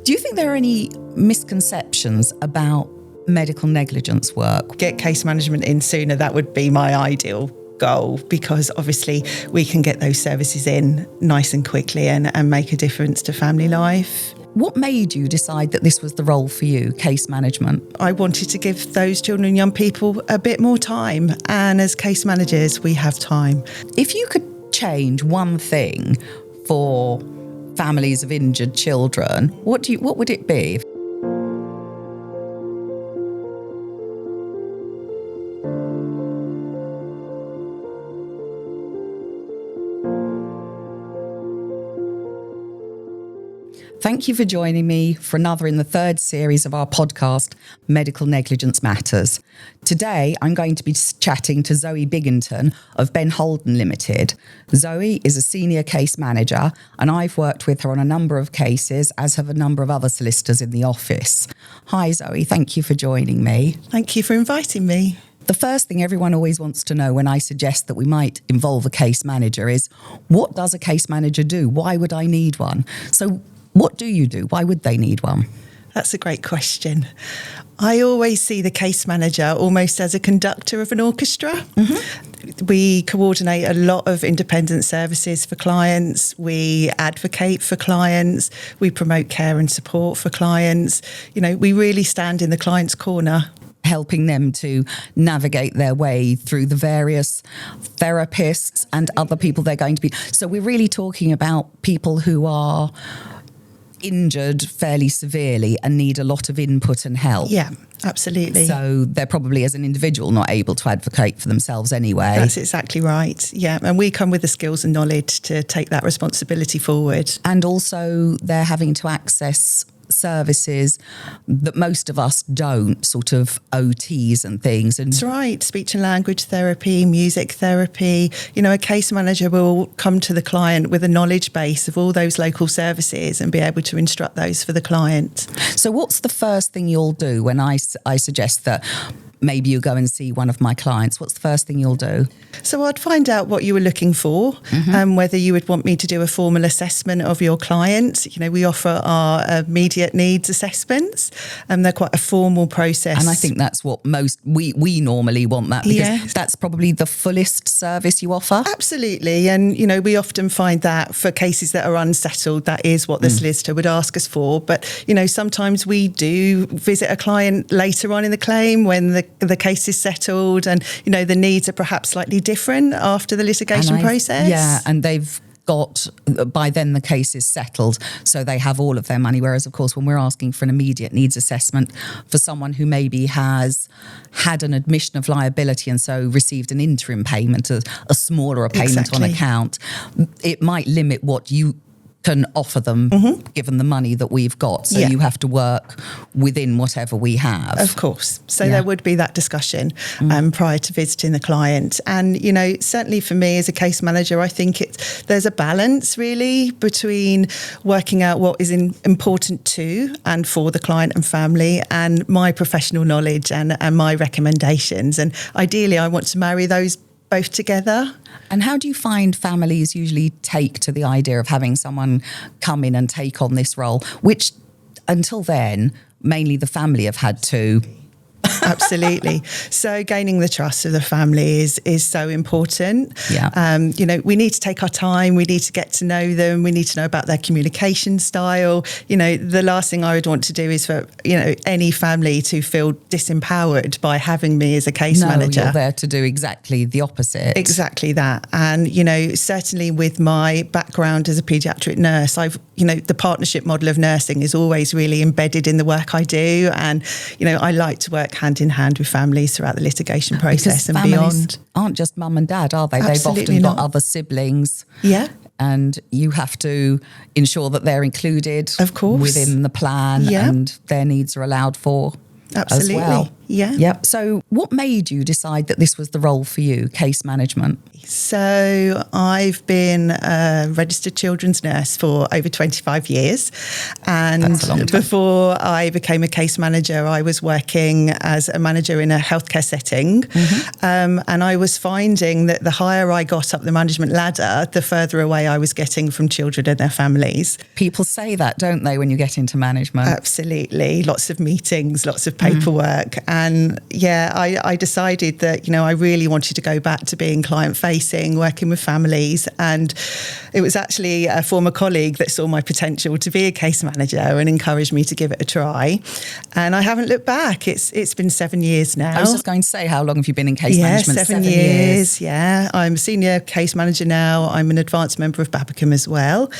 Do you think there are any misconceptions about medical negligence work? Get case management in sooner, that would be my ideal goal, because obviously we can get those services in nice and quickly and make a difference to family life. What made you decide that this was the role for you, case management? I wanted to give those children and young people a bit more time, and as case managers we have time. If you could change one thing for families of injured children, what would it be? Thank you for joining me for another in the third series of our podcast, Medical Negligence Matters. Today, I'm going to be chatting to Zoe Biginton of Ben Holden Limited. Zoe is a senior case manager, and I've worked with her on a number of cases, as have a number of other solicitors in the office. Hi, Zoe. Thank you for joining me. Thank you for inviting me. The first thing everyone always wants to know when I suggest that we might involve a case manager is, what does a case manager do? Why would I need one? So what do you do? Why would they need one? That's a great question. I always see the case manager almost as a conductor of an orchestra. Mm-hmm. We coordinate a lot of independent services for clients. We advocate for clients. We promote care and support for clients. You know, we really stand in the client's corner, helping them to navigate their way through the various therapists and other people they're going to be. So we're really talking about people who are injured fairly severely and need a lot of input and help. Yeah, absolutely. So they're probably, as an individual, not able to advocate for themselves anyway. That's exactly right. Yeah, and we come with the skills and knowledge to take that responsibility forward. And also they're having to access services that most of us don't, sort of OTs and things. And that's right. Speech and language therapy, music therapy. You know, a case manager will come to the client with a knowledge base of all those local services and be able to instruct those for the client. So what's the first thing you'll do when I suggest that maybe you go and see one of my clients? What's the first thing you'll do? So I'd find out what you were looking for, and whether you would want me to do a formal assessment of your client. You know, we offer our immediate needs assessments, and they're quite a formal process. And I think that's what we normally want that, because that's probably the fullest service you offer. Absolutely. And, you know, we often find that for cases that are unsettled, that is what the solicitor would ask us for. But, you know, sometimes we do visit a client later on in the claim when the case is settled, and, you know, the needs are perhaps slightly different after the litigation process. Yeah, and they've got, by then the case is settled, so they have all of their money. Whereas, of course, when we're asking for an immediate needs assessment for someone who maybe has had an admission of liability and so received an interim payment, a smaller payment on account, it might limit what you can offer them, given the money that we've got. So you have to work within whatever we have. Of course. So there would be that discussion prior to visiting the client. And, you know, certainly for me as a case manager, I think there's a balance really between working out what is important to and for the client and family, and my professional knowledge and my recommendations. And ideally, I want to marry those both together. And how do you find families usually take to the idea of having someone come in and take on this role, which until then, mainly the family have had to? Absolutely. So gaining the trust of the family is so important. Yeah. You know, we need to take our time. We need to get to know them. We need to know about their communication style. You know, the last thing I would want to do is for, you know, any family to feel disempowered by having me as a case manager. You're there to do exactly the opposite. Exactly that. And, you know, certainly with my background as a paediatric nurse, you know, the partnership model of nursing is always really embedded in the work I do. And, you know, I like to work hand in hand with families throughout the litigation process and beyond. Aren't just mum and dad, are they? Absolutely. They've often got other siblings. Yeah. And you have to ensure that they're included, of course, within the plan, and their needs are allowed for. Absolutely. As well. Yeah. Yep. So what made you decide that this was the role for you, case management? So I've been a registered children's nurse for over 25 years. And That's a long time. before I became a case manager, I was working as a manager in a healthcare setting. And I was finding that the higher I got up the management ladder, the further away I was getting from children and their families. People say that, don't they, when you get into management? Absolutely. Lots of meetings, lots of paperwork. And yeah, I decided that, I really wanted to go back to being client-facing, working with families. And it was actually a former colleague that saw my potential to be a case manager and encouraged me to give it a try. And I haven't looked back. It's been 7 years now. I was just going to say, how long have you been in case management? 7 years. Yeah, I'm a senior case manager now. I'm an advanced member of Babacom as well.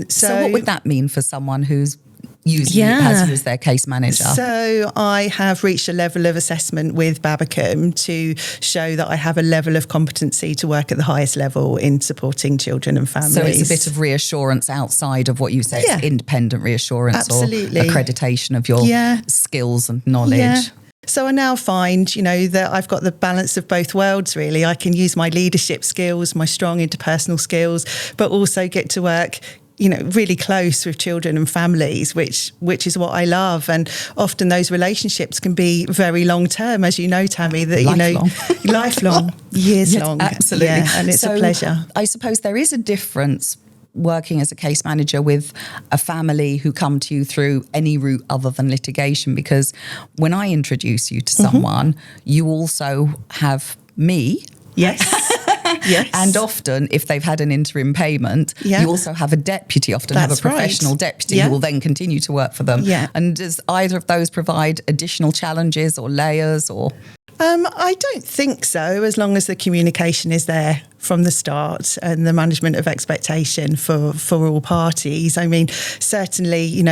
So what would that mean for someone who's has you as their case manager? So I have reached a level of assessment with Babacom to show that I have a level of competency to work at the highest level in supporting children and families. So it's a bit of reassurance outside of what you say, it's independent reassurance. Absolutely. Or accreditation of your skills and knowledge. Yeah. So I now find, that I've got the balance of both worlds, really. I can use my leadership skills, my strong interpersonal skills, but also get to work really close with children and families, which is what I love. And often those relationships can be very long term, as you know, Tami, that, lifelong, years long. Absolutely. Yeah, and it's a pleasure. I suppose there is a difference working as a case manager with a family who come to you through any route other than litigation, because when I introduce you to someone, you also have me. Yes. Yes. And often, if they've had an interim payment, you also have a deputy, have a professional deputy who will then continue to work for them. Yeah. And does either of those provide additional challenges or layers or? I don't think so, as long as the communication is there from the start and the management of expectation for all parties. I mean, certainly,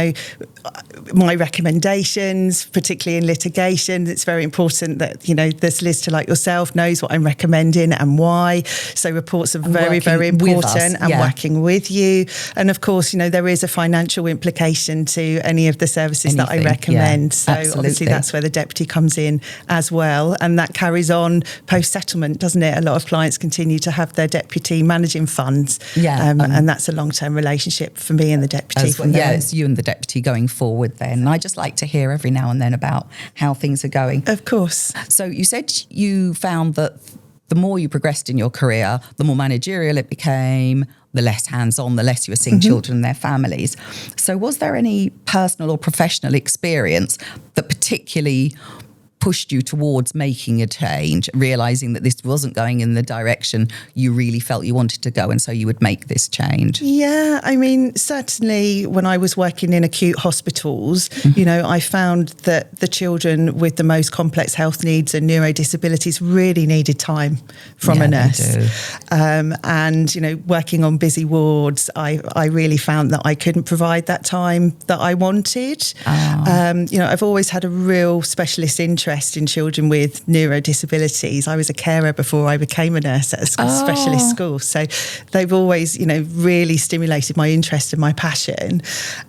my recommendations, particularly in litigation, it's very important that, the solicitor like yourself knows what I'm recommending and why. So reports are very, very important, and working with you. And of course, there is a financial implication to any of the services that I recommend. So obviously that's where the deputy comes in as well. And that carries on post-settlement, doesn't it? A lot of clients continue to have their deputy managing funds. And that's a long-term relationship for me and the deputy. It's you and the deputy going forward then. And I just like to hear every now and then about how things are going. Of course. So you said you found that the more you progressed in your career, the more managerial it became, the less hands-on, the less you were seeing children and their families. So was there any personal or professional experience that particularly pushed you towards making a change, realising that this wasn't going in the direction you really felt you wanted to go, and so you would make this change? Yeah, I mean, certainly when I was working in acute hospitals, I found that the children with the most complex health needs and neurodisabilities really needed time from a nurse. And, working on busy wards, I really found that I couldn't provide that time that I wanted. I've always had a real specialist interest in children with neurodisabilities. I was a carer before I became a nurse at a specialist school. So they've always, really stimulated my interest and my passion.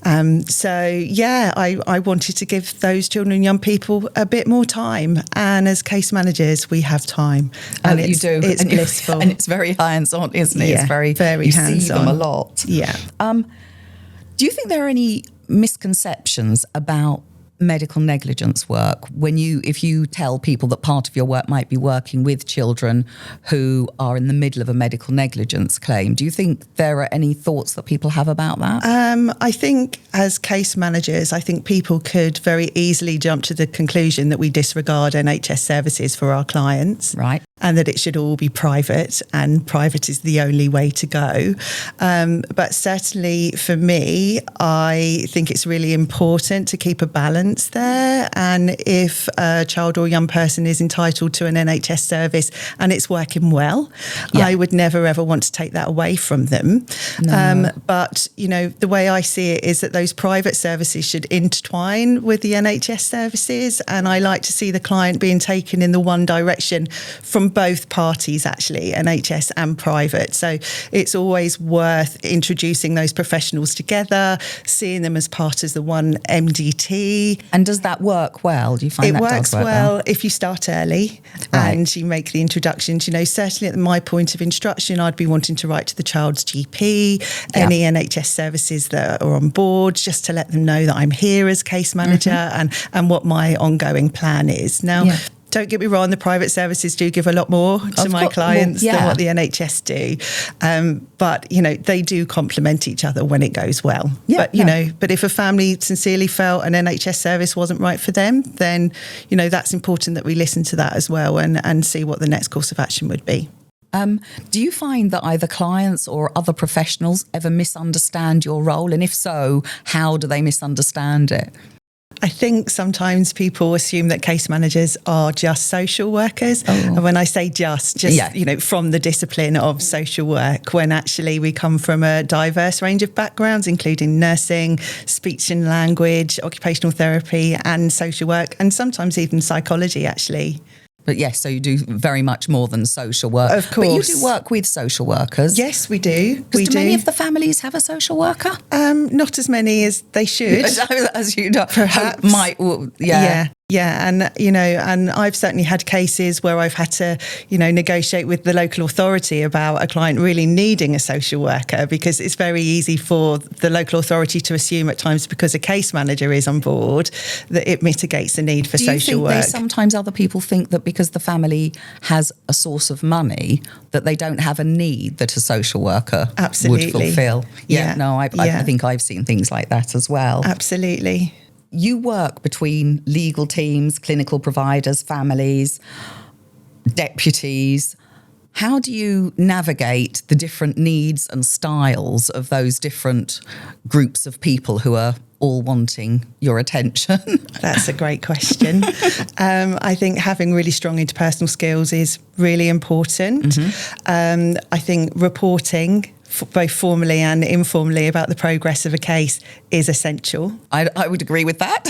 I wanted to give those children and young people a bit more time. And as case managers, we have time. And you do. It's blissful. And it's very hands-on, isn't it? Yeah, it's very hands-on. You see them a lot. Yeah. Do you think there are any misconceptions about medical negligence work if you tell people that part of your work might be working with children who are in the middle of a medical negligence claim? Do you think there are any thoughts that people have about that? I think as case managers, I think people could very easily jump to the conclusion that we disregard NHS services for our clients. Right. And that it should all be private, and private is the only way to go. But certainly for me, I think it's really important to keep a balance there. And if a child or young person is entitled to an NHS service and it's working well, I would never ever want to take that away from them. No. But, the way I see it is that those private services should intertwine with the NHS services. And I like to see the client being taken in the one direction from both parties, actually, NHS and private. So it's always worth introducing those professionals together, seeing them as part of the one MDT, really. And does that work well? Do you find it that works does work well if you start early and you make the introductions? You know, certainly at my point of instruction, I'd be wanting to write to the child's GP, any NHS services that are on board, just to let them know that I'm here as case manager and what my ongoing plan is. Now, don't get me wrong, the private services do give a lot more to my clients than what the NHS do. But, you know, they do complement each other when it goes well. But, you know, but if a family sincerely felt an NHS service wasn't right for them, then, you know, that's important that we listen to that as well and see what the next course of action would be. Do you find that either clients or other professionals ever misunderstand your role? And if so, how do they misunderstand it? I think sometimes people assume that case managers are just social workers. And when I say just, you know, from the discipline of social work, when actually we come from a diverse range of backgrounds, including nursing, speech and language, occupational therapy and social work, and sometimes even psychology, actually. But yes, so you do very much more than social work. Of course. But you do work with social workers. Yes, we do. Do many of the families have a social worker? Not as many as they should. As you know, perhaps. Yeah, and, you know, and I've certainly had cases where I've had to, you know, negotiate with the local authority about a client really needing a social worker, because it's very easy for the local authority to assume at times, because a case manager is on board, that it mitigates the need for social work. Sometimes other people think that because the family has a source of money, that they don't have a need that a social worker would fulfil. I think I've seen things like that as well. Absolutely. You work between legal teams, clinical providers, families, deputies. How do you navigate the different needs and styles of those different groups of people who are all wanting your attention? That's a great question. I think having really strong interpersonal skills is really important. I think reporting both formally and informally about the progress of a case is essential. I would agree with that.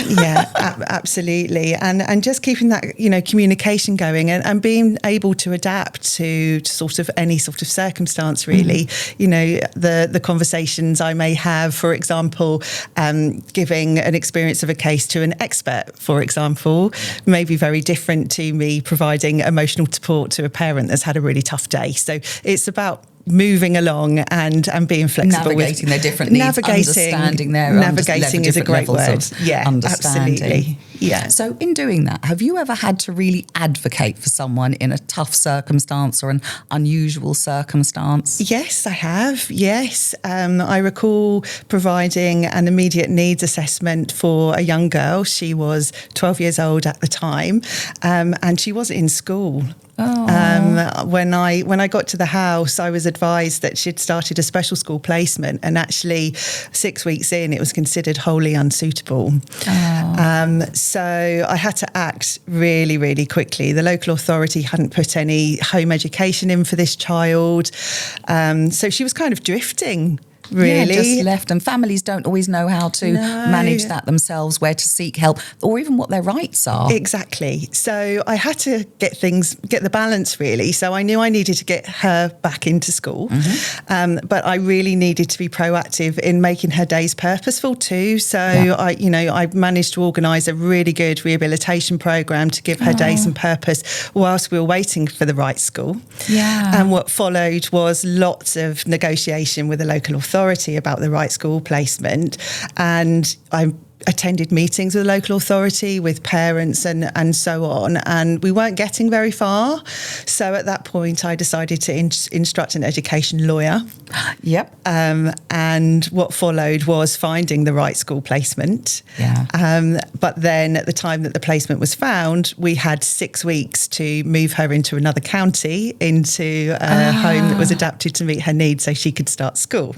Absolutely. And just keeping that, you know, communication going and being able to adapt to sort of any sort of circumstance, really. You know, the conversations I may have, for example, giving an experience of a case to an expert, for example, may be very different to me providing emotional support to a parent that's had a really tough day. So it's about moving along and being flexible, navigating their different needs, understanding their navigating is a great word. Understanding. Absolutely. Yeah. So in doing that, have you ever had to really advocate for someone in a tough circumstance or an unusual circumstance? Yes, I have. Yes. I recall providing an immediate needs assessment for a young girl. She was 12 years old at the time, and she wasn't in school. When I got to the house, I was advised that she'd started a special school placement, and actually 6 weeks in, it was considered wholly unsuitable. So I had to act really, really quickly. The local authority hadn't put any home education in for this child. So she was kind of drifting. Really? Yeah, just left. And families don't always know how to manage that themselves, where to seek help, or even what their rights are. Exactly. So I had to get the balance, really. So I knew I needed to get her back into school. But I really needed to be proactive in making her days purposeful too. So I managed to organise a really good rehabilitation programme to give her days some purpose whilst we were waiting for the right school. And what followed was lots of negotiation with the local authority about the right school placement, and I attended meetings with the local authority, with parents and so on, and we weren't getting very far. So at that point I decided to instruct an education lawyer. And what followed was finding the right school placement. But then at the time that the placement was found, we had 6 weeks to move her into another county, into a home that was adapted to meet her needs so she could start school.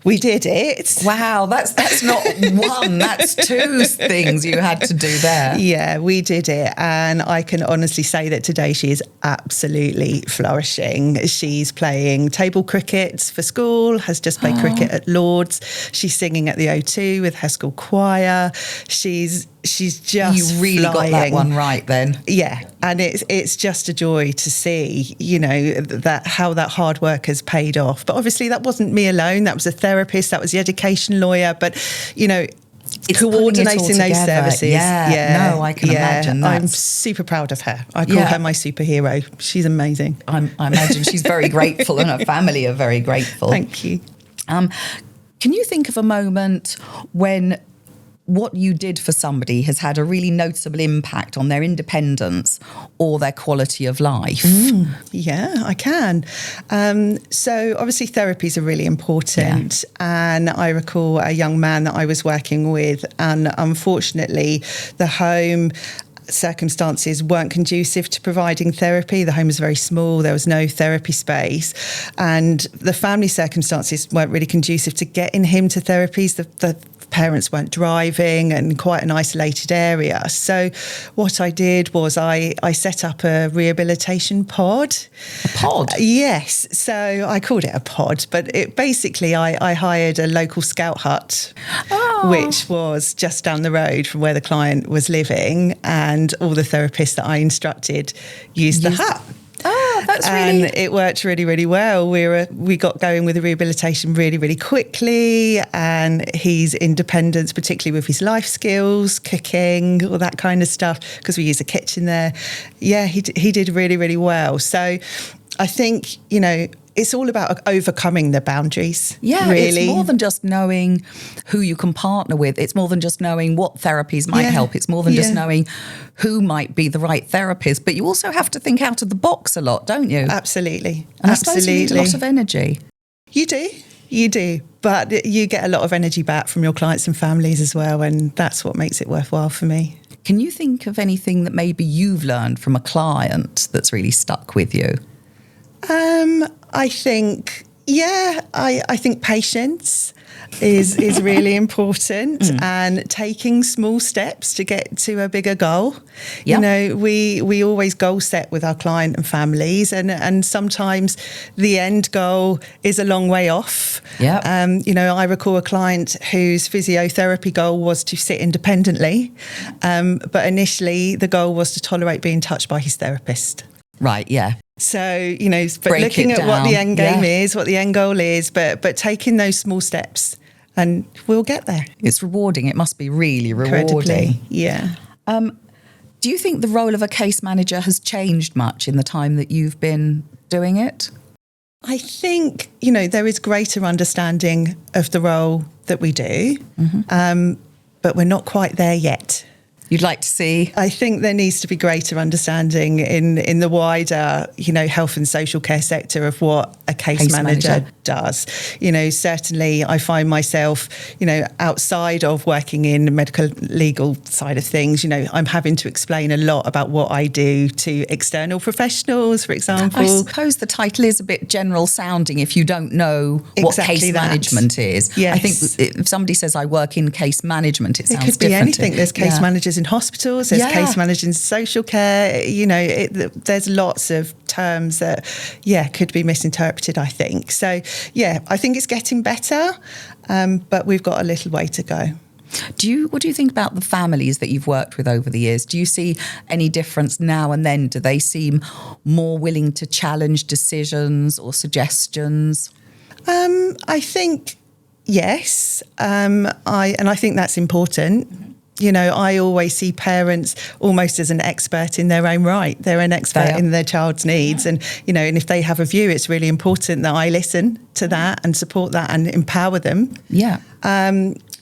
We did it. Wow, that's not one, that's two things you had to do there. Yeah, we did it. And I can honestly say that today she is absolutely flourishing. She's playing table cricket for school, has just played cricket at Lord's. She's singing at the O2 with her school choir. She's just You really flying. got that one right then. Yeah, and it's just a joy to see, you know, that how that hard work has paid off. But obviously that wasn't me alone. That was a therapist, that was the education lawyer. But, you know, It's coordinating those services. No, I can imagine that. I'm super proud of her. I call her my superhero. She's amazing. I imagine she's very grateful and her family are very grateful. Thank you. Can you think of a moment when what you did for somebody has had a really noticeable impact on their independence or their quality of life? Yeah, I can. So obviously therapies are really important. And I recall a young man that I was working with, and unfortunately the home circumstances weren't conducive to providing therapy. The home was very small, there was no therapy space, and the family circumstances weren't really conducive to getting him to therapies. The parents weren't driving and quite an isolated area. So what I did was I set up a rehabilitation pod. A pod? Yes. So I called it a pod, but it basically I hired a local scout hut, which was just down the road from where the client was living, and all the therapists that I instructed used the hut. Oh, that's really... And it worked really, really well. We got going with the rehabilitation really, really quickly, and his independence, particularly with his life skills, cooking, all that kind of stuff, because we use a kitchen there. Yeah, he did really, really well. So I think, it's all about overcoming the boundaries. Yeah, really. It's more than just knowing who you can partner with. It's more than just knowing what therapies might help. It's more than just knowing who might be the right therapist. But you also have to think out of the box a lot, don't you? Absolutely. And I suppose you need a lot of energy. You do. But you get a lot of energy back from your clients and families as well. And that's what makes it worthwhile for me. Can you think of anything that maybe you've learned from a client that's really stuck with you? I think, I think patience is really important, and taking small steps to get to a bigger goal. Yep. We always goal set with our client and families, and sometimes the end goal is a long way off. Yep. I recall a client whose physiotherapy goal was to sit independently, but initially the goal was to tolerate being touched by his therapist. Right, yeah. So, but looking at what the end game is, what the end goal is, but taking those small steps, and we'll get there. It's rewarding. It must be really rewarding. Incredibly, yeah. Do you think the role of a case manager has changed much in the time that you've been doing it? I think, there is greater understanding of the role that we do, but we're not quite there yet. You'd like to see? I think there needs to be greater understanding in the wider, health and social care sector of what a case manager does. Certainly I find myself, outside of working in the medical legal side of things, I'm having to explain a lot about what I do to external professionals, for example. I suppose the title is a bit general sounding if you don't know what case management is. Yes. I think if somebody says I work in case management, it sounds could be different. Anything. There's case managers in hospitals, there's case managers in social care, there's lots of terms that, could be misinterpreted, I think. So, I think it's getting better, but we've got a little way to go. What do you think about the families that you've worked with over the years? Do you see any difference now and then? Do they seem more willing to challenge decisions or suggestions? I think, yes. I think that's important. I always see parents almost as an expert in their own right. They're an expert in their child's needs. And, and if they have a view, it's really important that I listen to that and support that and empower them. Yeah.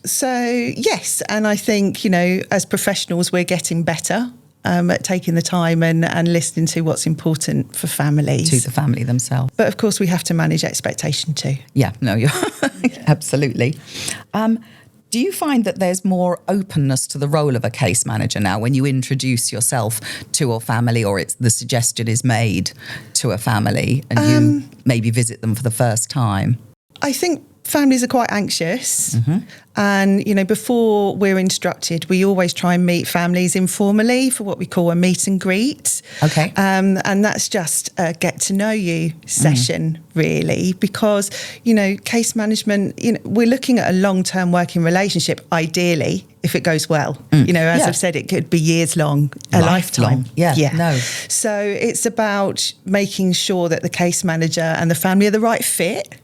So, yes. And I think, as professionals, we're getting better at taking the time and listening to what's important for families. To the family themselves. But, of course, we have to manage expectation too. Yeah, no, you're absolutely. Do you find that there's more openness to the role of a case manager now when you introduce yourself to a family, or the suggestion is made to a family and you maybe visit them for the first time? I think families are quite anxious. And, before we're instructed, we always try and meet families informally for what we call a meet and greet. Okay. And that's just a get to know you session, really, because, case management, we're looking at a long-term working relationship, ideally, if it goes well. As I've said, it could be years long, a lifetime. Yeah. No. So it's about making sure that the case manager and the family are the right fit.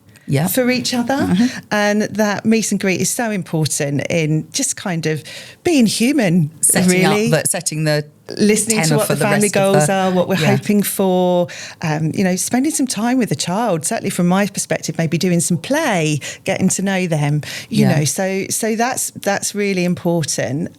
for each other. And that meet and greet is so important in just kind of being human, setting the listening to what the family goals are, what we're hoping for, spending some time with the child, certainly from my perspective, maybe doing some play, getting to know them, you know, so that's really important,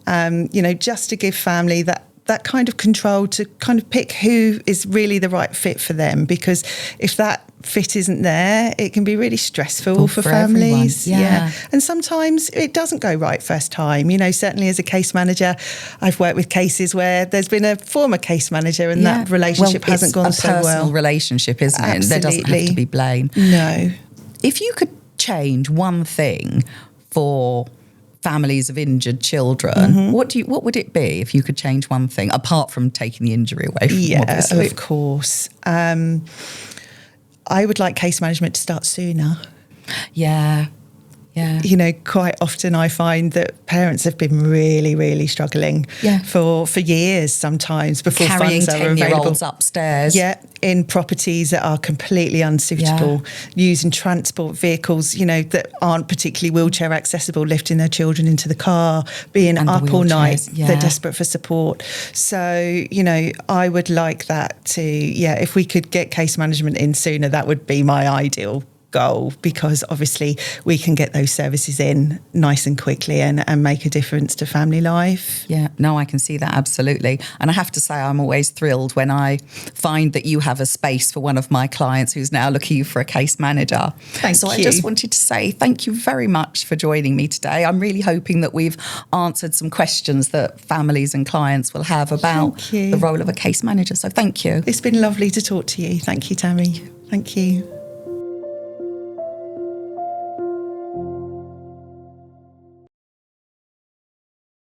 just to give family that kind of control to kind of pick who is really the right fit for them, because if that fit isn't there, it can be really stressful for families. And sometimes it doesn't go right first time. Certainly as a case manager, I've worked with cases where there's been a former case manager and that relationship hasn't gone so well. It's a personal relationship, isn't it? There doesn't have to be blame. No. If you could change one thing for families of injured children, what would it be if you could change one thing, apart from taking the injury away from them, obviously? Of course. I would like case management to start sooner. Yeah. Quite often I find that parents have been really, really struggling for years sometimes before carrying funds are available. 10-year-olds upstairs. In properties that are completely unsuitable, using transport vehicles, that aren't particularly wheelchair accessible, lifting their children into the car, being up all night, they're desperate for support. So, I would like that to, if we could get case management in sooner, that would be my ideal goal, because obviously we can get those services in nice and quickly and make a difference to family life. I can see that, absolutely. And I have to say, I'm always thrilled when I find that you have a space for one of my clients who's now looking for a case manager. Thank you. I just wanted to say thank you very much for joining me today. I'm really hoping that we've answered some questions that families and clients will have about the role of a case manager. So thank you. It's been lovely to talk to you. Thank you, Tami. Thank you.